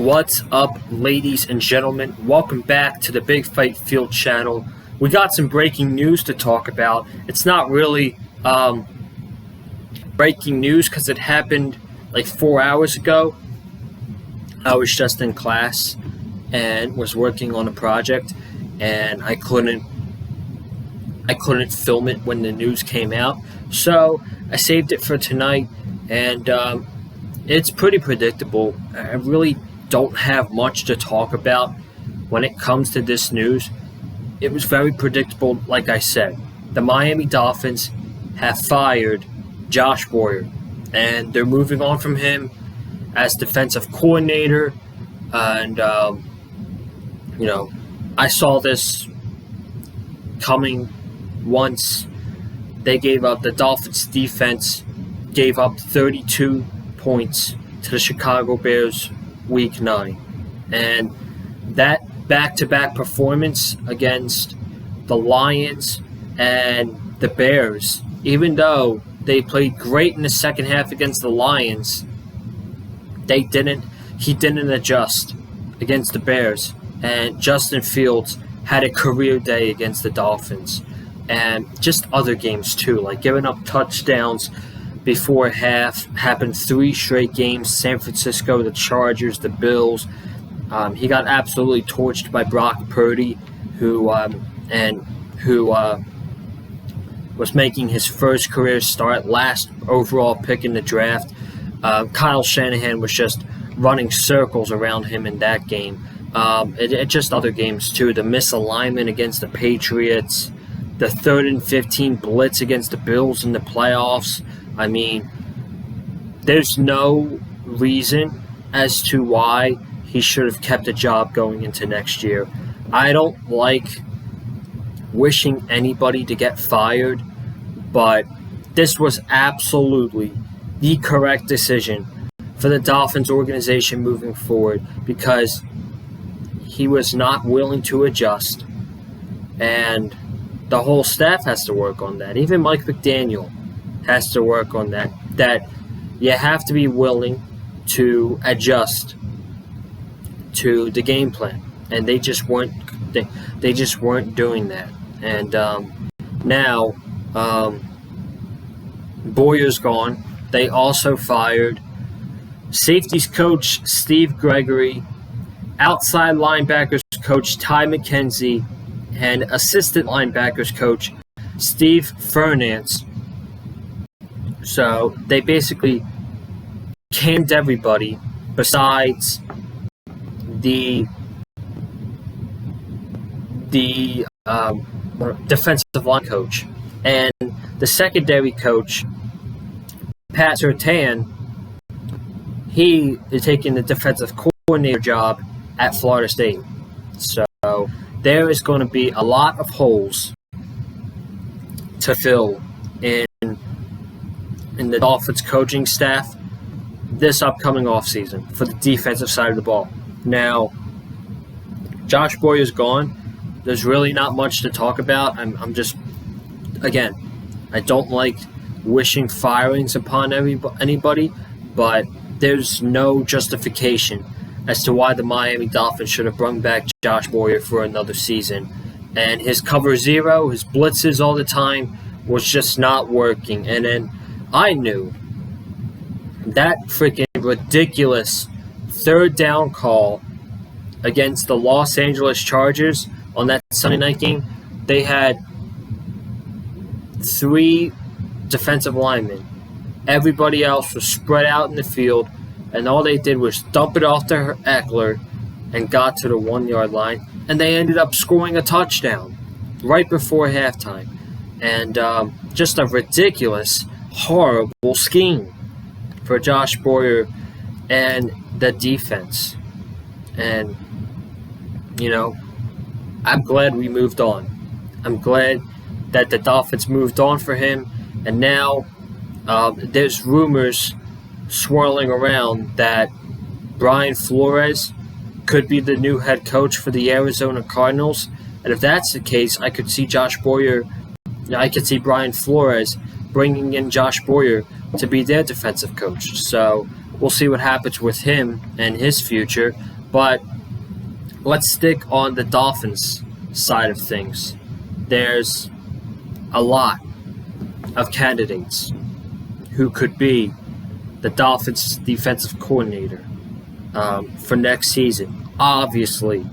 What's up, ladies and gentlemen? Welcome back to the Big Fight Field channel. We got some breaking news to talk about. It's not really breaking news because it happened like 4 hours ago. I was just in class and was working on a project, and I couldn't film it when the news came out. So I saved it for tonight, and it's pretty predictable. I really don't have much to talk about when it comes to this news. It was very predictable, like I said. The Miami Dolphins have fired Josh Boyer, and they're moving on from him as defensive coordinator. And, I saw this coming once the Dolphins defense gave up 32 points to the Chicago Bears Week 9. And that back-to-back performance against the Lions and the Bears, even though they played great in the second half against the Lions, he didn't adjust against the Bears. And Justin Fields had a career day against the Dolphins. And just other games too, like giving up touchdowns before half, happened 3 straight games. San Francisco, the Chargers, the Bills. He got absolutely torched by Brock Purdy, who was making his first career start, last overall pick in the draft. Kyle Shanahan was just running circles around him in that game. Just other games too. The misalignment against the Patriots, the 3rd and 15 blitz against the Bills in the playoffs. I mean, there's no reason as to why he should have kept a job going into next year. I don't like wishing anybody to get fired, but this was absolutely the correct decision for the Dolphins organization moving forward, because he was not willing to adjust, and the whole staff has to work on that. Even Mike McDaniel has to work on that. That you have to be willing to adjust to the game plan, and they just weren't. They just weren't doing that. And now Boyer's gone. They also fired safeties coach Steve Gregory, outside linebackers coach Ty McKenzie, and assistant linebackers coach Steve Fernance. So they basically canned everybody besides the defensive line coach. And the secondary coach, Pat Surtain, he is taking the defensive coordinator job at Florida State. So there is going to be a lot of holes to fill in the Dolphins coaching staff this upcoming offseason for the defensive side of the ball. Now, Josh Boyer's gone. There's really not much to talk about. I'm just, again, I don't like wishing firings upon anybody, but there's no justification as to why the Miami Dolphins should have brought back Josh Boyer for another season. And his cover zero, his blitzes all the time, was just not working. And then I knew that freaking ridiculous 3rd down call against the Los Angeles Chargers on that Sunday night game. They had 3 defensive linemen. Everybody else was spread out in the field, and all they did was dump it off to Eckler and got to the 1-yard line, and they ended up scoring a touchdown right before halftime. And just a ridiculous, horrible scheme for Josh Boyer and the defense. And, I'm glad we moved on. I'm glad that the Dolphins moved on for him, and now there's rumors swirling around that Brian Flores could be the new head coach for the Arizona Cardinals. And if that's the case, I could see Brian Flores bringing in Josh Boyer to be their defensive coach. So we'll see what happens with him and his future. But let's stick on the Dolphins side of things. There's a lot of candidates who could be the Dolphins' defensive coordinator for next season. Obviously,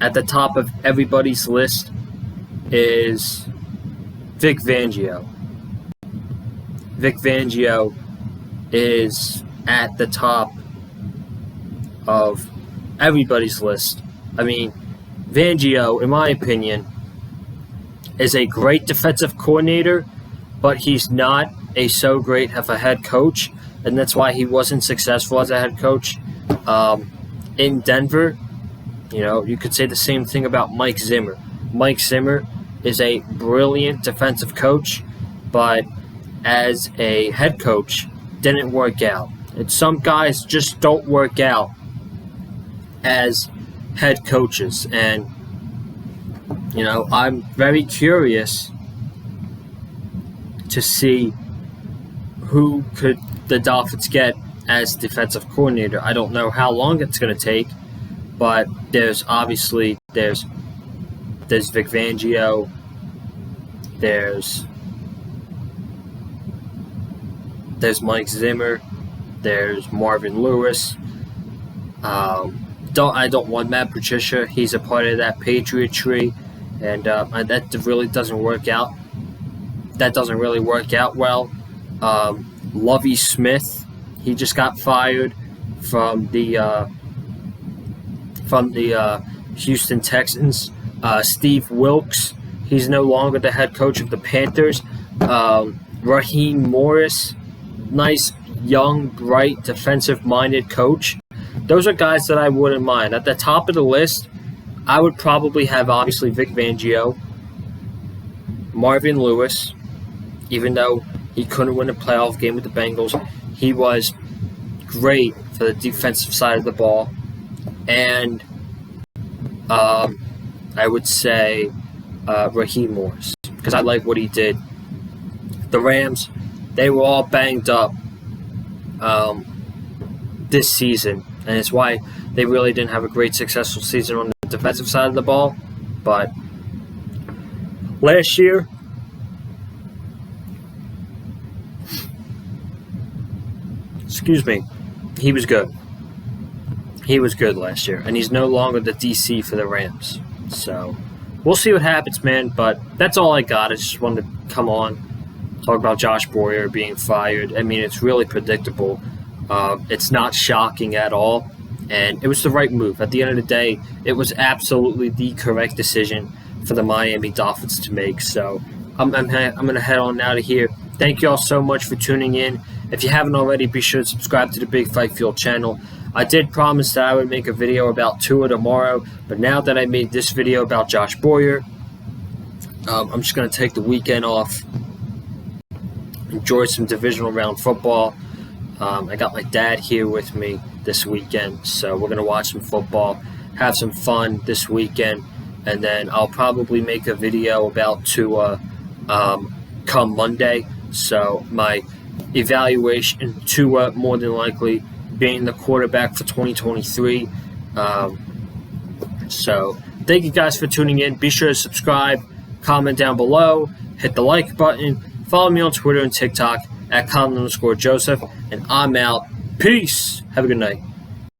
at the top of everybody's list is Vic Fangio. Vic Fangio is at the top of everybody's list. I mean, Fangio, in my opinion, is a great defensive coordinator, but he's not so great of a head coach, and that's why he wasn't successful as a head coach in Denver. You know, you could say the same thing about Mike Zimmer. Mike Zimmer is a brilliant defensive coach, but as a head coach, didn't work out. And some guys just don't work out as head coaches. And, you know, I'm very curious to see who could the Dolphins get as defensive coordinator. I don't know how long it's going to take, but there's Vic Fangio, there's Mike Zimmer, there's Marvin Lewis. I don't want Matt Patricia. He's a part of that Patriot tree, and that really doesn't work out. That doesn't really work out well. Lovie Smith, he just got fired from the Houston Texans. Steve Wilkes, he's no longer the head coach of the Panthers. Raheem Morris, nice, young, bright, defensive-minded coach. Those are guys that I wouldn't mind. At the top of the list, I would probably have, obviously, Vic Fangio, Marvin Lewis, even though he couldn't win a playoff game with the Bengals. He was great for the defensive side of the ball. And I would say Raheem Morris, because I like what he did. The Rams, they were all banged up this season, and it's why they really didn't have a great successful season on the defensive side of the ball. But last year, he was good. He was good last year, and he's no longer the DC for the Rams. So we'll see what happens, man. But that's all I got. I just wanted to come on, talk about Josh Boyer being fired. I mean, it's really predictable. It's not shocking at all, and it was the right move. At the end of the day, it was absolutely the correct decision for the Miami Dolphins to make. So I'm going to head on out of here. Thank you all so much for tuning in. If you haven't already, be sure to subscribe to the Big Fight Fuel channel. I did promise that I would make a video about Tua tomorrow, but now that I made this video about Josh Boyer, I'm just going to take the weekend off, enjoy some divisional round football. I got my dad here with me this weekend, so we're going to watch some football, have some fun this weekend, and then I'll probably make a video about Tua come Monday. So my evaluation, Tua more than likely being the quarterback for 2023. So thank you guys for tuning in. Be sure to subscribe, comment down below, hit the like button, follow me on Twitter and TikTok at Colin_Joseph, and I'm out. Peace. Have a good night.